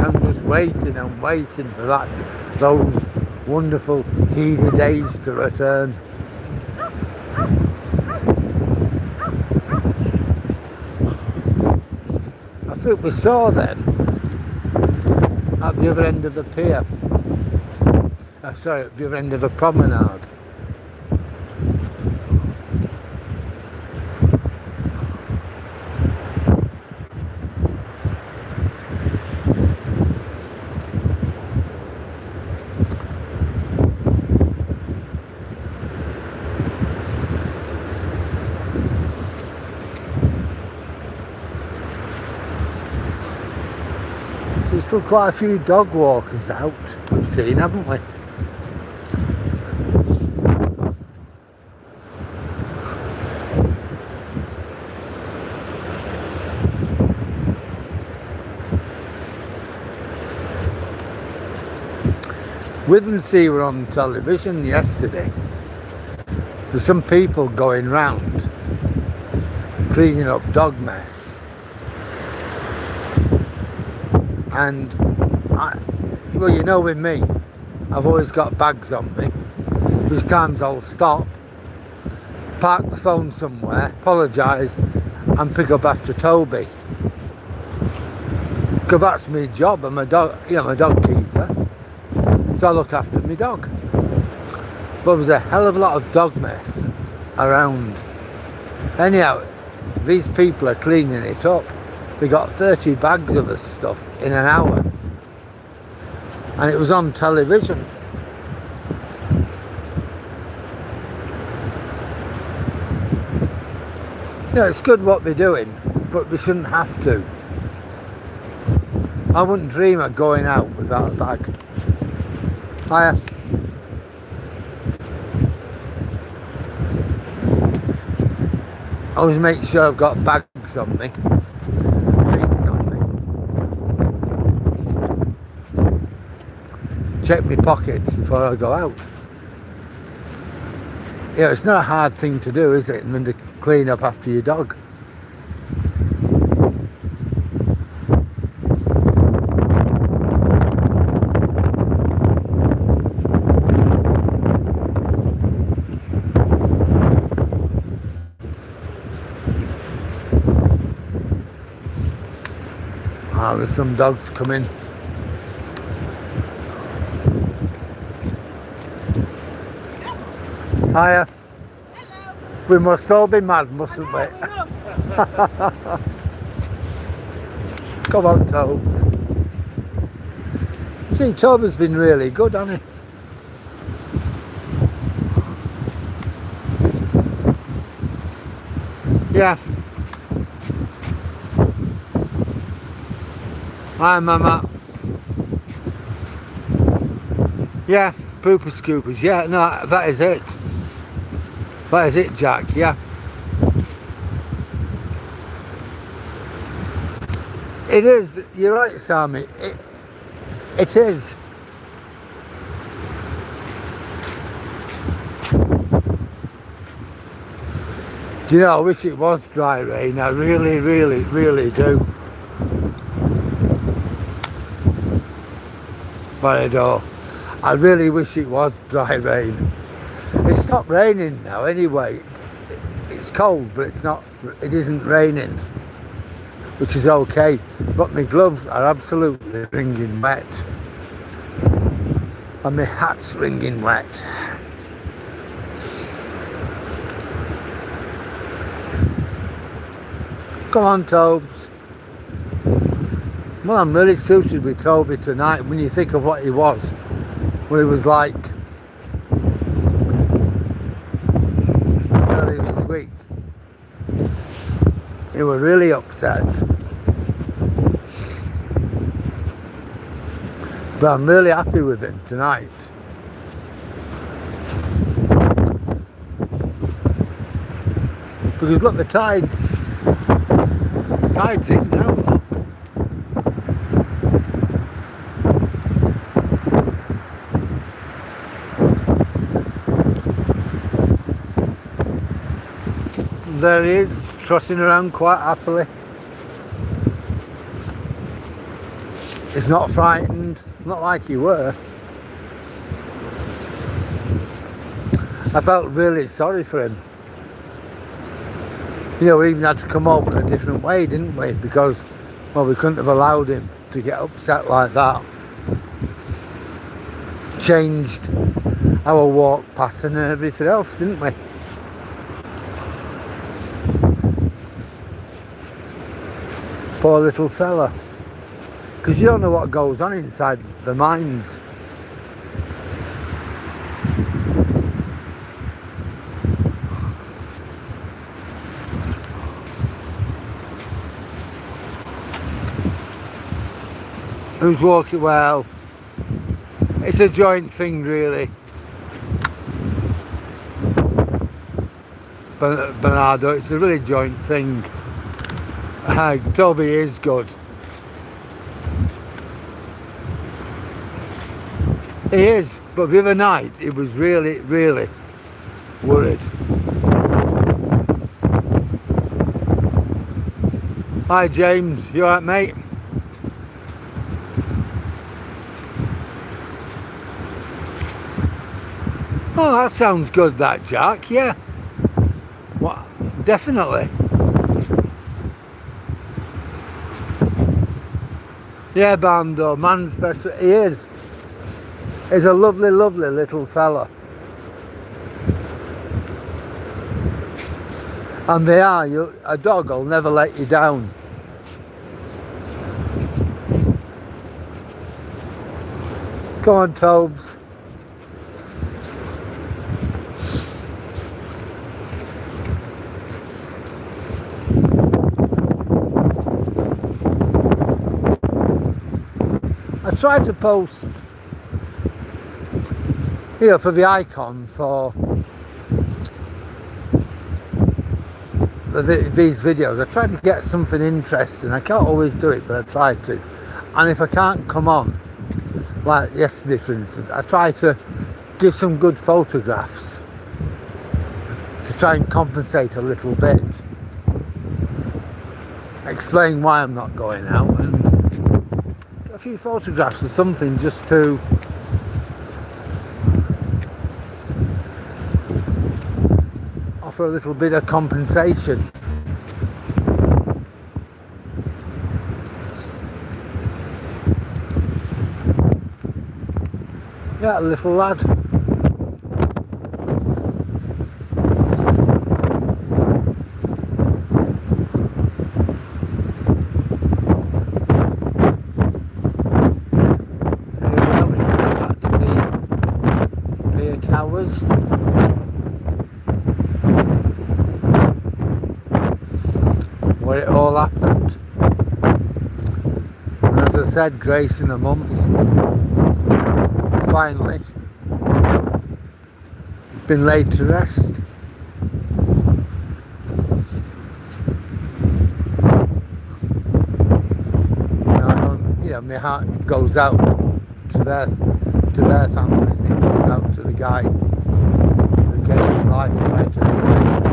and waiting for those wonderful heaty days to return. I think we saw them at the other end of the pier. Sorry, at the other end of the promenade. There's still quite a few dog walkers out, we've seen, haven't we? Withernsea were on television yesterday. There's some people going round cleaning up dog mess. And, well, you know with me, I've always got bags on me. There's times I'll stop, park the phone somewhere, apologise and pick up after Toby. Because that's my job. I'm a dog, I'm a dog keeper. So I look after my dog. But there's a hell of a lot of dog mess around. Anyhow, these people are cleaning it up. They got 30 bags of this stuff in an hour. And it was on television. It's good what they're doing, but they shouldn't have to. I wouldn't dream of going out without a bag. Hiya. Always make sure I've got bags on me, treats on me. Check my pockets before I go out. It's not a hard thing to do, is it? And to clean up after your dog. There's some dogs coming. Hiya. Hello. We must all be mad, mustn't we? Come on, Tobes. See, Tobe has been really good, hasn't he? Yeah. Hi, Mama. Yeah, pooper scoopers. Yeah, no, that is it. That is it, Jack. Yeah. It is. You're right, Sammy. It is. Do you know, I wish it was dry rain. I really, really, really do. But I don't. I really wish it was dry rain. It stopped raining now anyway. It's cold, but it isn't raining, which is okay. But my gloves are absolutely wringing wet. And my hat's wringing wet. Come on, Tobes. Well, I'm really suited with Toby tonight when you think of what he was. What he was like early this week. He was really upset. But I'm really happy with him tonight. Because look, the tide's in now. There he is, trotting around quite happily. He's not frightened, not like he were. I felt really sorry for him. We even had to come home in a different way, didn't we? Because, well, we couldn't have allowed him to get upset like that. Changed our walk pattern and everything else, didn't we? Poor little fella. Because you don't know what goes on inside the minds. Who's walking? Well, it's a joint thing, really. Bernardo, it's a really joint thing. Toby is good. He is, but the other night he was really, really worried. Hi James, you alright mate? Oh, that sounds good that, Jack, yeah. What? Definitely. Yeah, Bando, man's best. He is. He's a lovely, lovely little fella. And they are. A dog will never let you down. Come on, Tobes. I tried to post, for the icon for these videos. I try to get something interesting. I can't always do it, but I try to. And if I can't come on, like yesterday for instance, I try to give some good photographs to try and compensate a little bit. Explain why I'm not going out and a few photographs or something just to offer a little bit of compensation. Yeah, little lad. So here we are, we go back to the Pier Towers. Where it all happened. And as I said, Grace and her mum finally been laid to rest. My heart goes out to their families. It goes out to the guy who gave his life trying to save.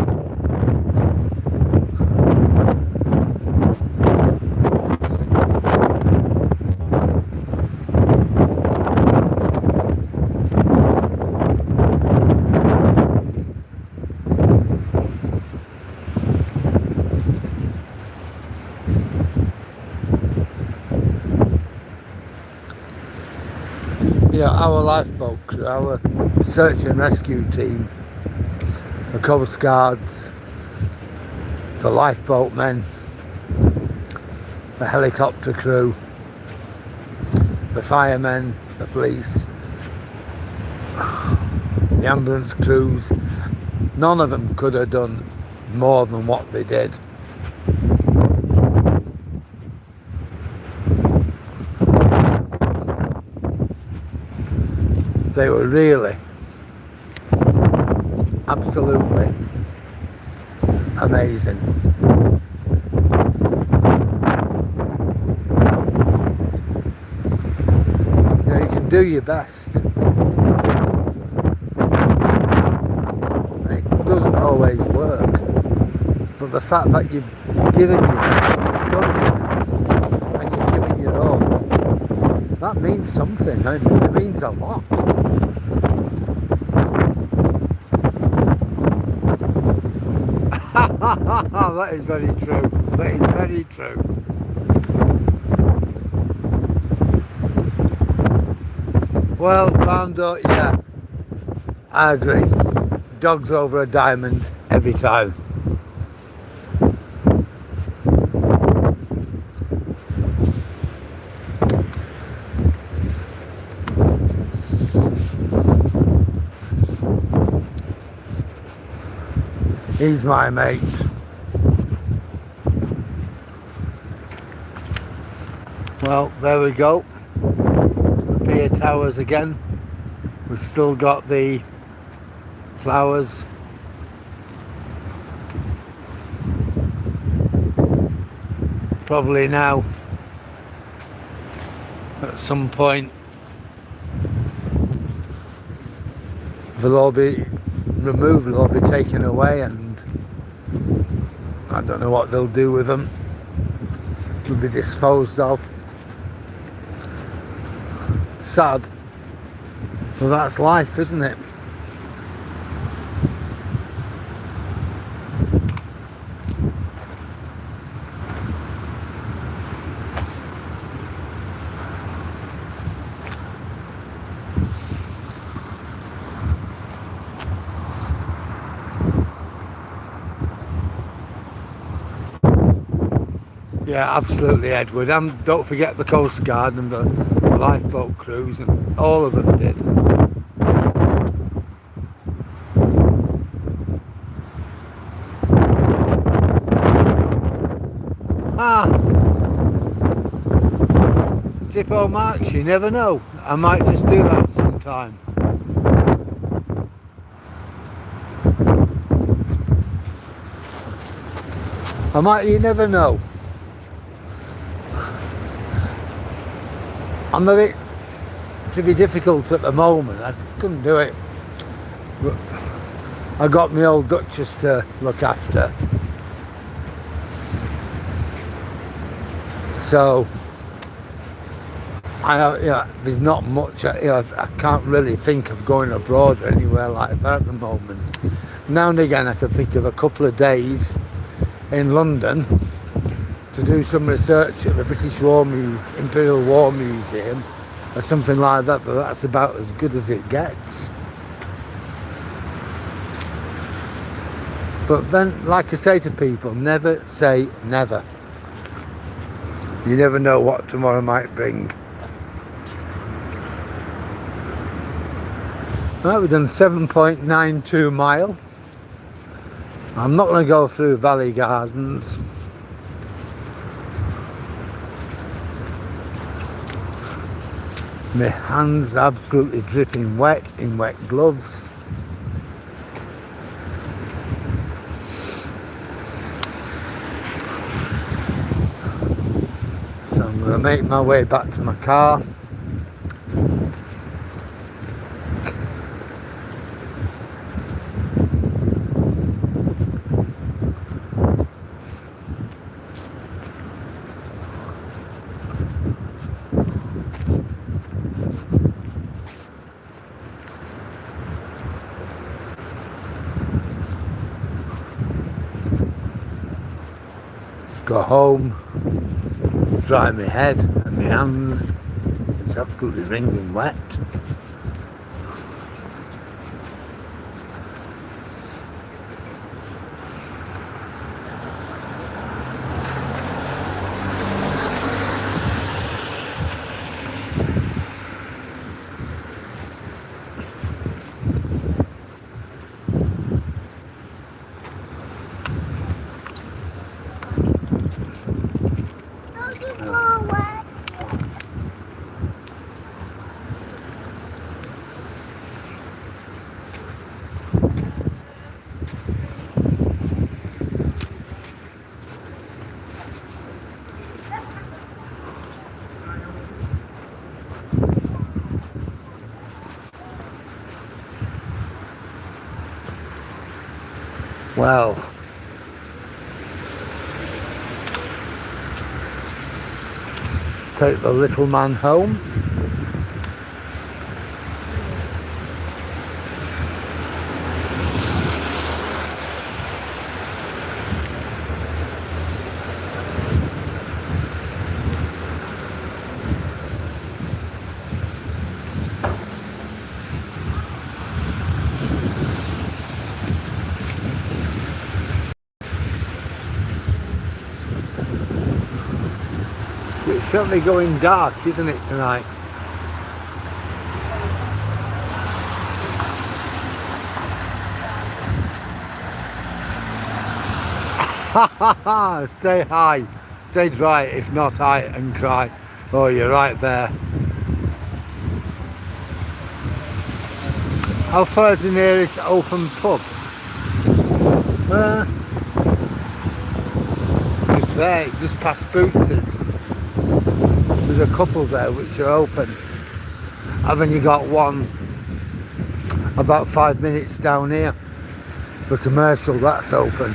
Our lifeboat crew, our search and rescue team, the Coast Guards, the lifeboat men, the helicopter crew, the firemen, the police, the ambulance crews, none of them could have done more than what they did. They were really, absolutely amazing. You can do your best. And it doesn't always work. But the fact that you've given your best, you've done your best, and you've given your all, that means something, and it means a lot. That is very true. That is very true. Well, Bando, yeah, I agree. Dogs over a diamond every time. He's my mate. Well, there we go. Pier Towers again. We've still got the flowers. Probably now, at some point, they'll all be removed, they'll all be taken away, and I don't know what they'll do with them. They'll be disposed of. Sad. Well, that's life, isn't it? Yeah, absolutely, Edward. And don't forget the Coast Guard and the lifeboat crews, and all of them did. Ah, Dippo Marks, you never know. I might just do that sometime. You never know. I'm a bit to be difficult at the moment. I couldn't do it. But I got my old Duchess to look after. So there's not much. I can't really think of going abroad or anywhere like that at the moment. Now and again, I can think of a couple of days in London to do some research at the British Imperial War Museum or something like that, but that's about as good as it gets. But then, like I say to people, never say never. You never know what tomorrow might bring. Right, we've done 7.92 mile. I'm not going to go through Valley Gardens. My hands absolutely dripping wet in wet gloves. So I'm going to make my way back to my car. Go home, dry my head and my hands. It's absolutely wringing wet. Well, take the little man home. It's certainly going dark, isn't it, tonight? Ha ha ha! Say hi. Say dry, if not hi and cry. Oh, you're right there. How far is the nearest open pub? Just there, just past Boots's. There's a couple there which are open. And then you got one About 5 minutes down here. The commercial, that's open.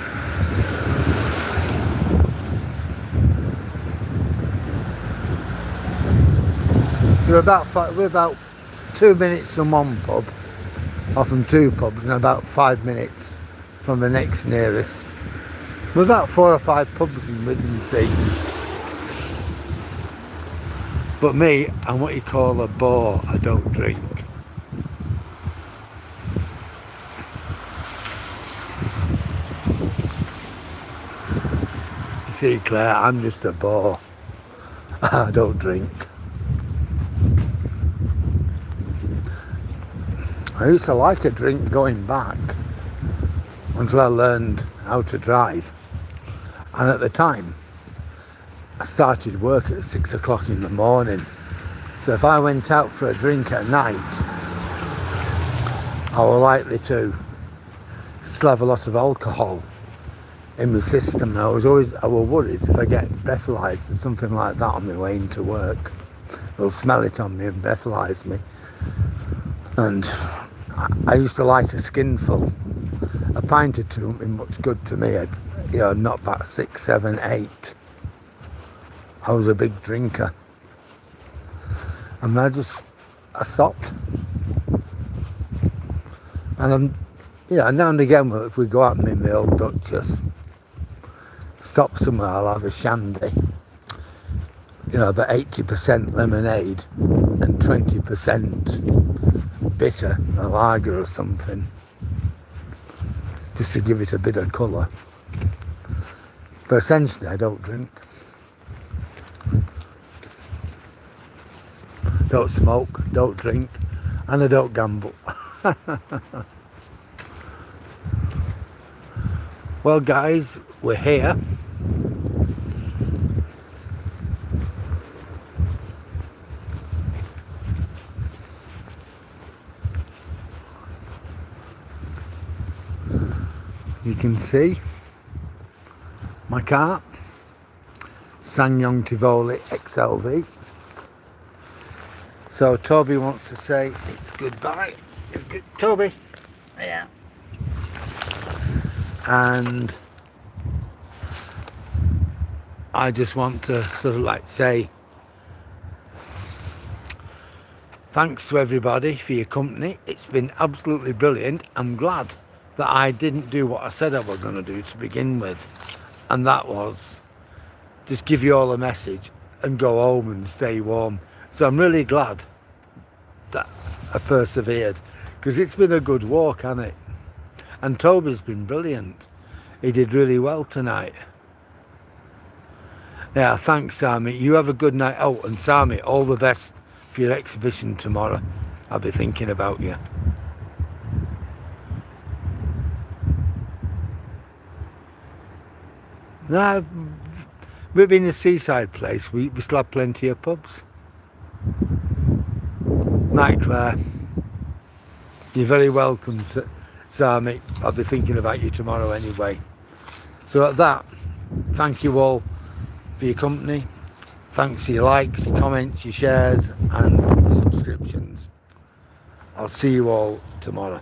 So we're about 2 minutes from one pub, or from two pubs, and about 5 minutes from the next nearest. We're about 4 or 5 pubs in Withernsea. But me, I'm what you call a bore. I don't drink. You see, Claire, I'm just a bore. I don't drink. I used to like a drink going back until I learned how to drive. And at the time, I started work at 6 o'clock in the morning. So if I went out for a drink at night, I was likely to still have a lot of alcohol in my system. And I was worried if I get breathalyzed or something like that on my way into work. They'll smell it on me and breathalyze me. And I used to like a skinful. A pint or two would be much good to me. Not about 6, 7, 8. I was a big drinker. And I stopped. And now and again, if we go out in my old Duchess, stop somewhere, I'll have a shandy. About 80% lemonade and 20% bitter, a lager or something, just to give it a bit of colour. But essentially, I don't drink. Don't smoke, don't drink, and I don't gamble. Well, guys, we're here. You can see my car, Sanyong Tivoli XLV. So Toby wants to say it's goodbye. Toby? Yeah. And I just want to sort of say thanks to everybody for your company. It's been absolutely brilliant. I'm glad that I didn't do what I said I was going to do to begin with, and that was just give you all a message and go home and stay warm. So I'm really glad that I persevered, because it's been a good walk, hasn't it? And Toby's been brilliant. He did really well tonight. Yeah, thanks, Sami. You have a good night. Oh, and Sami, all the best for your exhibition tomorrow. I'll be thinking about you. No, we've been a seaside place. We still have plenty of pubs. Night, Claire. You're very welcome, Sami. I'll be thinking about you tomorrow anyway. So at that, thank you all for your company. Thanks for your likes, your comments, your shares and your subscriptions. I'll see you all tomorrow.